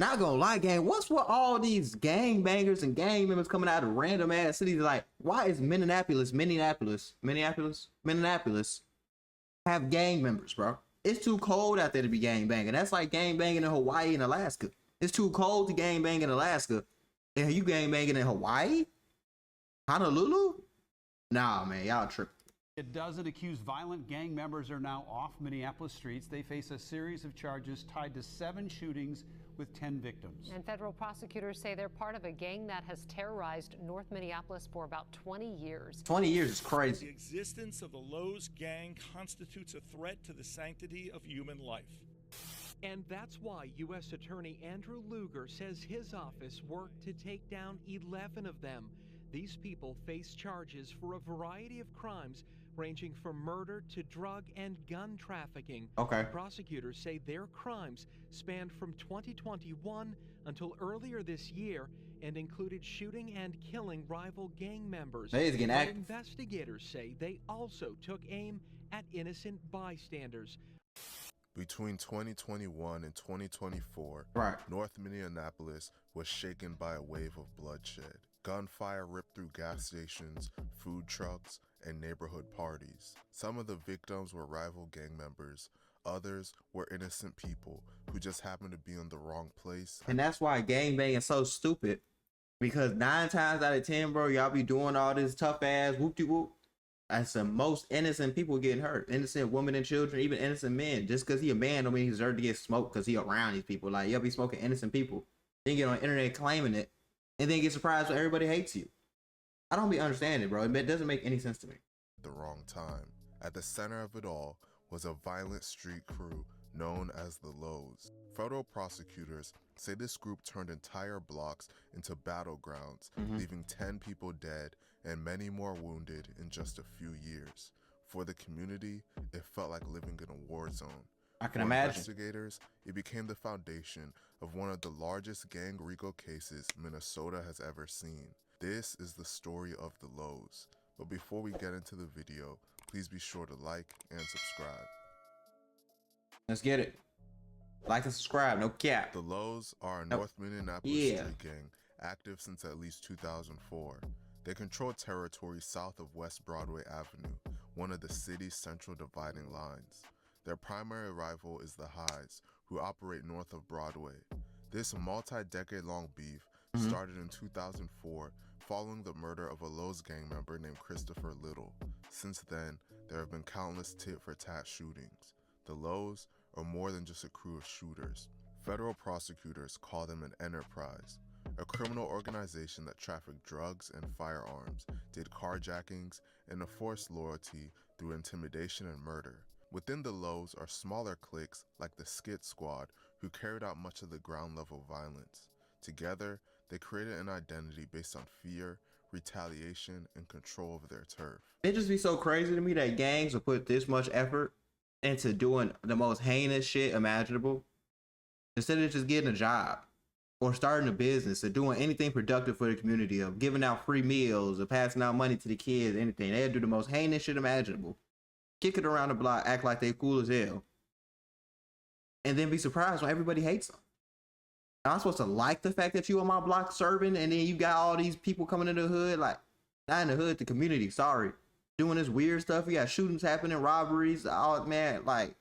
Not gonna lie, gang. What's with all these gang bangers and gang members coming out of random ass cities? Like, why is Minneapolis have gang members, bro? It's too cold out there to be gang banging. That's like gang banging in Hawaii and Alaska. It's too cold to gang bang in Alaska. And you gang banging in Hawaii? Honolulu? Nah, man, y'all tripping. A dozen accused violent gang members are now off Minneapolis streets. They face a series of charges tied to 7 shootings with 10 victims. And federal prosecutors say they're part of a gang that has terrorized North Minneapolis for about 20 years. 20 years is crazy. The existence of the Lowe's gang constitutes a threat to the sanctity of human life. And that's why U.S. Attorney Andrew Luger says his office worked to take down 11 of them. These people face charges for a variety of crimes ranging from murder to drug and gun trafficking. Okay. Prosecutors say their crimes spanned from 2021 until earlier this year and included shooting and killing rival gang members. They is getting But active. investigators say they also took aim at innocent bystanders. Between 2021 and 2024, Right. North Minneapolis was shaken by a wave of bloodshed. Gunfire ripped through gas stations, food trucks, and neighborhood parties. Some of the victims were rival gang members. Others were innocent people who just happened to be in the wrong place. And that's why gang banging is so stupid. Because 9 times out of 10, bro, y'all be doing all this tough ass whoop-de-whoop. That's the most innocent people getting hurt. Innocent women and children, even innocent men. Just because he a man don't mean he deserves to get smoked because he around these people. Like, you'll be smoking innocent people. Then get on the internet claiming it. And then get surprised when everybody hates you. I don't be understanding, bro. It doesn't make any sense to me. The wrong time. At the center of it all was a violent street crew known as the Lowe's. Federal prosecutors say this group turned entire blocks into battlegrounds, leaving 10 people dead and many more wounded in just a few years. For the community, it felt like living in a war zone. I can For imagine. investigators, it became the foundation of one of the largest gang Rico cases Minnesota has ever seen. This is the story of the Lowe's. But before we get into the video, please be sure to like and subscribe. Let's get it. Like and subscribe, no cap. The Lowe's are a Nope. North Minneapolis Yeah. street gang, active since at least 2004. They control territory south of West Broadway Avenue, one of the city's central dividing lines. Their primary rival is the Highs, who operate north of Broadway. This multi-decade-long beef started in 2004 following the murder of a Lowe's gang member named Christopher Little. Since then, there have been countless tit-for-tat shootings. The Lowe's are more than just a crew of shooters. Federal prosecutors call them an enterprise, a criminal organization that trafficked drugs and firearms, did carjackings, and enforced loyalty through intimidation and murder. Within the Lowe's are smaller cliques like the Skit Squad, who carried out much of the ground-level violence. Together, they created an identity based on fear, retaliation, and control of their turf. It just be so crazy to me that gangs will put this much effort into doing the most heinous shit imaginable instead of just getting a job or starting a business or doing anything productive for the community, of giving out free meals or passing out money to the kids, anything. They'll do the most heinous shit imaginable. Kick it around the block, act like they cool as hell, and then be surprised when everybody hates them. I'm supposed to like the fact that you on my block serving, and then you got all these people coming in the hood, like, not in the hood, the community, sorry, doing this weird stuff. You got shootings happening, robberies, all, man, like,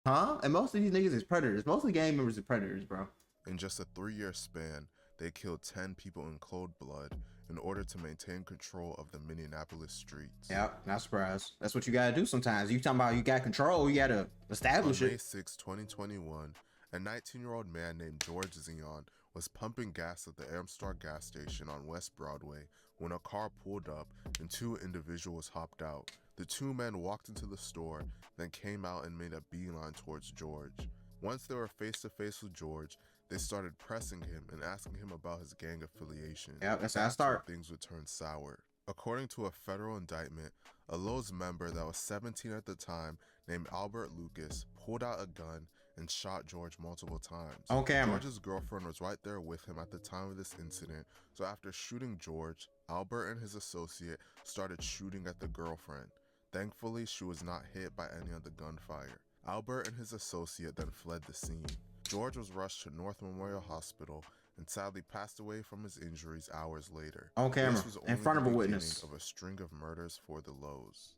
huh? And most of these niggas is predators. Most of the gang members are predators, bro. In just a 3-year span, they killed 10 people in cold blood in order to maintain control of the Minneapolis streets. Yep, not surprised. That's what you gotta do sometimes. You talking about you got control, you gotta establish On May it. 6, 2021, a 19-year-old man named George Zion was pumping gas at the Amstar gas station on West Broadway when a car pulled up and 2 individuals hopped out. The 2 men walked into the store, then came out and made a beeline towards George. Once they were face to face with George, they started pressing him and asking him about his gang affiliation. Yep, that's how I when start. things would turn sour. According to a federal indictment, a Lowe's member that was 17 at the time, named Albert Lucas, pulled out a gun and shot George multiple times. On camera. George's girlfriend was right there with him at the time of this incident, so after shooting George, Albert and his associate started shooting at the girlfriend. Thankfully, she was not hit by any of the gunfire. Albert and his associate then fled the scene. George was rushed to North Memorial Hospital and sadly passed away from his injuries hours later. On camera, This was in only front of the a beginning witness. of a string of murders for the Lows.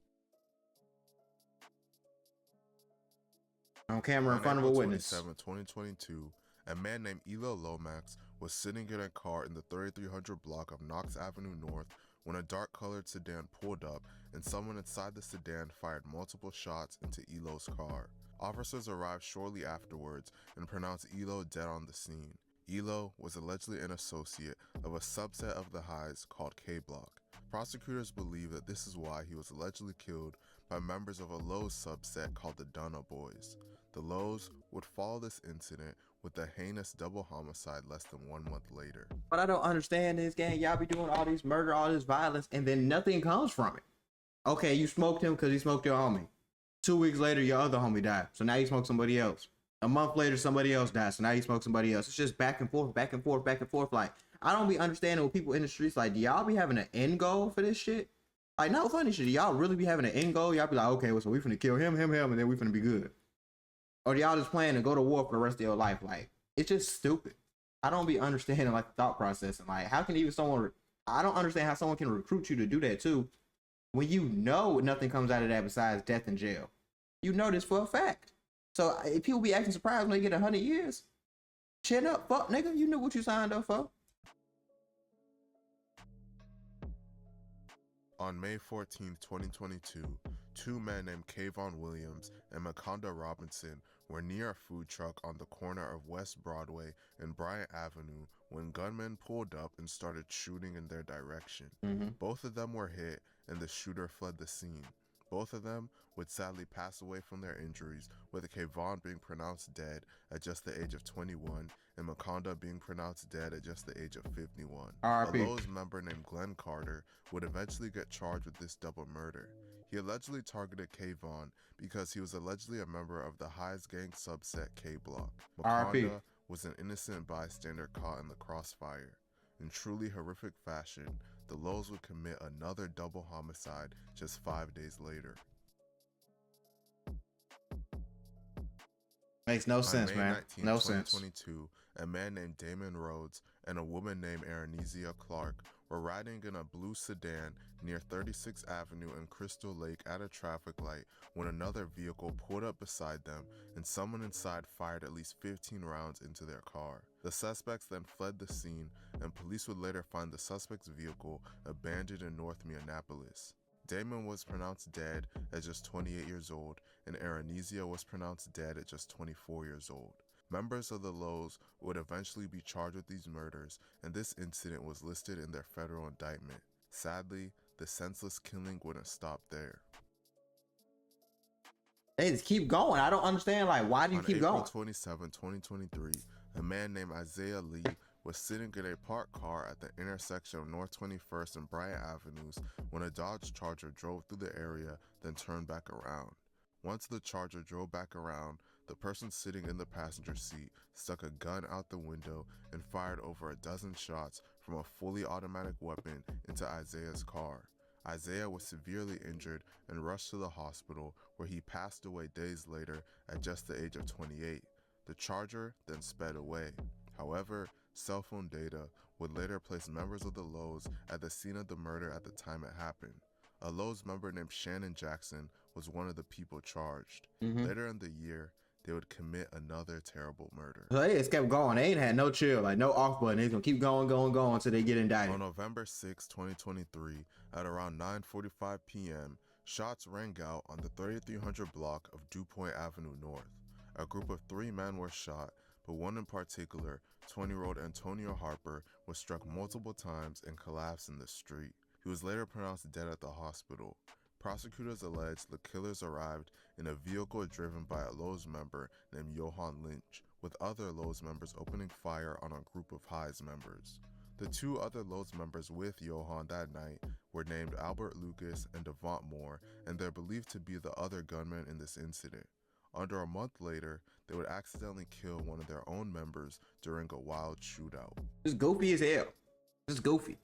On camera, in On front of a April witness. 27, 2022, a man named Elo Lomax was sitting in a car in the 3300 block of Knox Avenue North when a dark-colored sedan pulled up and someone inside the sedan fired multiple shots into Elo's car. Officers arrived shortly afterwards and pronounced Elo dead on the scene. Elo was allegedly an associate of a subset of the Highs called K-Block. Prosecutors believe that this is why he was allegedly killed by members of a Lowe's subset called the Dunna Boys. The Lowe's would follow this incident with a heinous double homicide less than 1 month later. But I don't understand this, gang. Y'all be doing all this murder, all this violence, and then nothing comes from it. Okay, you smoked him because he smoked your homie. 2 weeks later, your other homie died. So now you smoke somebody else. A month later, somebody else died. So now you smoke somebody else. It's just back and forth, back and forth, back and forth. Like, I don't be understanding with people in the streets. Like, do y'all be having an end goal for this shit? Like, no funny shit. Do y'all really be having an end goal? Y'all be like, okay, well, so we finna kill him, and then we finna be good. Or do y'all just plan to go to war for the rest of your life? Like, it's just stupid. I don't be understanding, like, the thought process. And, like, how can even someone... I don't understand how someone can recruit you to do that, too, when you know nothing comes out of that besides death and jail. You know this for a fact. So if people be acting surprised when they get 100 years, chin up, fuck, nigga. You knew what you signed up for. On May 14, 2022, two men named Kayvon Williams and Makonda Robinson were near a food truck on the corner of West Broadway and Bryant Avenue when gunmen pulled up and started shooting in their direction. Both of them were hit and the shooter fled the scene. Both of them would sadly pass away from their injuries, with Kayvon being pronounced dead at just the age of 21 and Makonda being pronounced dead at just the age of 51. R.I.P. A Lowe's member named Glenn Carter would eventually get charged with this double murder. He allegedly targeted Kayvon because he was allegedly a member of the Highs gang subset K-Block. R.I.P. Makonda was an innocent bystander caught in the crossfire. In truly horrific fashion, the Lowe's would commit another double homicide just 5 days later. Makes no sense, On May man. 19, No sense. 2022, a man named Damon Rhodes and a woman named Aranezia Clark were riding in a blue sedan near 36th Avenue and Crystal Lake at a traffic light when another vehicle pulled up beside them and someone inside fired at least 15 rounds into their car. The suspects then fled the scene, and police would later find the suspect's vehicle abandoned in North Minneapolis. Damon was pronounced dead at just 28 years old, and Aranezia was pronounced dead at just 24 years old. Members of the Lowe's would eventually be charged with these murders, and this incident was listed in their federal indictment. Sadly, the senseless killing wouldn't stop there. They just keep going. I don't understand, like, why do you On keep April going? 27, 2023, a man named Isaiah Lee was sitting in a parked car at the intersection of North 21st and Bryant Avenues when a Dodge Charger drove through the area, then turned back around. Once the Charger drove back around, the person sitting in the passenger seat stuck a gun out the window and fired over a dozen shots from a fully automatic weapon into Isaiah's car. Isaiah was severely injured and rushed to the hospital, where he passed away days later at just the age of 28. The Charger then sped away. However, cell phone data would later place members of the Lowe's at the scene of the murder at the time it happened. A Lowe's member named Shannon Jackson was one of the people charged. Later in the year, they would commit another terrible murder. So they just kept going. They ain't had no chill, like no off button. They gonna keep going until they get indicted. On November 6, 2023, at around 9:45 p.m., shots rang out on the 3300 block of DuPont Avenue North. A group of 3 men were shot, but one in particular, 20-year-old Antonio Harper, was struck multiple times and collapsed in the street. He was later pronounced dead at the hospital. Prosecutors alleged the killers arrived in a vehicle driven by a Lowe's member named Johan Lynch, with other Lowe's members opening fire on a group of Highs members. The 2 other Lowe's members with Johan that night were named Albert Lucas and Devont Moore, and they're believed to be the other gunmen in this incident. Under a month later, they would accidentally kill one of their own members during a wild shootout. It's goofy as hell. It's goofy.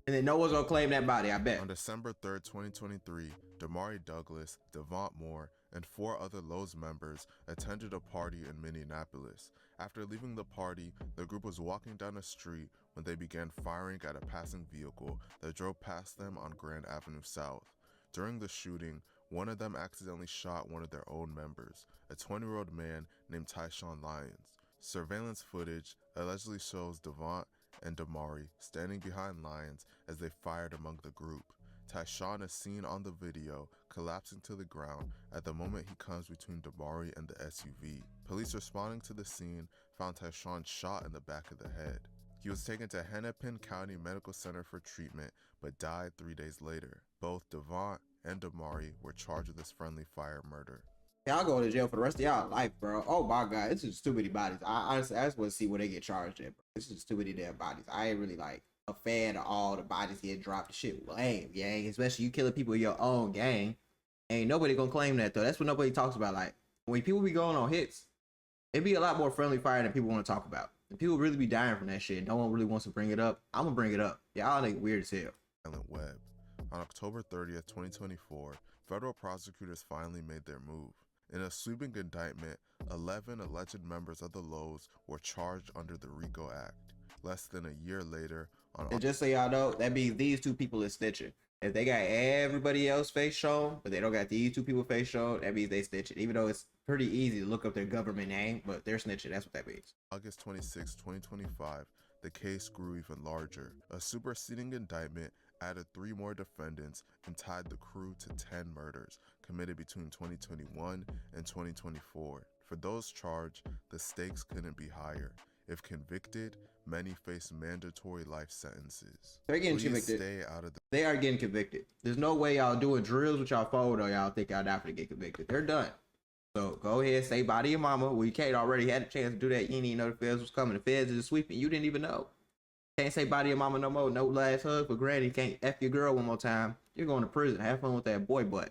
And then no one's gonna claim that body, I bet. On December 3rd, 2023, Damari Douglas, Devont Moore, and 4 other Lowe's members attended a party in Minneapolis. After leaving the party, the group was walking down a street when they began firing at a passing vehicle that drove past them on Grand Avenue South. During the shooting, one of them accidentally shot one of their own members, a 20-year-old man named Tyshawn Lyons. Surveillance footage allegedly shows Devont and Damari standing behind Lyons as they fired among the group. Tyshawn is seen on the video collapsing to the ground at the moment he comes between Damari and the SUV. Police responding to the scene found Tyshawn shot in the back of the head. He was taken to Hennepin County Medical Center for treatment but died 3 days later. Both Devont and Damari were charged with this friendly fire murder. Y'all go to jail for the rest of y'all life, bro. Oh my god, it's just too many bodies. I honestly, I just want to see where they get charged at, bro. It's just too many damn bodies. I ain't really like a fan of all the bodies getting dropped. The shit lame, gang. Especially you killing people in your own gang. Ain't nobody gonna claim that though. That's what nobody talks about. Like when people be going on hits, it'd be a lot more friendly fire than people want to talk about. And people really be dying from that shit. No one really wants to bring it up. I'm gonna bring it up. Y'all nigga weird as hell. Web. On October 30th, 2024, federal prosecutors finally made their move. In a sweeping indictment, 11 alleged members of the Lowe's were charged under the Rico Act. Less than a year later, and just so y'all know, that means these 2 people is snitching. If they got everybody else face shown, but they don't got these 2 people face shown, that means they snitching. Even though it's pretty easy to look up their government name, but they're snitching. That's what that means. August 26, 2025, the case grew even larger. A superseding indictment added 3 more defendants and tied the crew to 10 murders committed between 2021 and 2024. For those charged, the stakes couldn't be higher. If convicted, many face mandatory life sentences. They're getting convicted. They are getting convicted. There's no way y'all doing drills with y'all phone or y'all think y'all not gonna get convicted. They're done. So go ahead, say bye to your mama. Well, you can't already had a chance to do that. You didn't even know the feds was coming. The feds is sweeping. You didn't even know. Can't say bye to your mama no more. No last hug for granny. Can't F your girl one more time. You're going to prison. Have fun with that boy butt.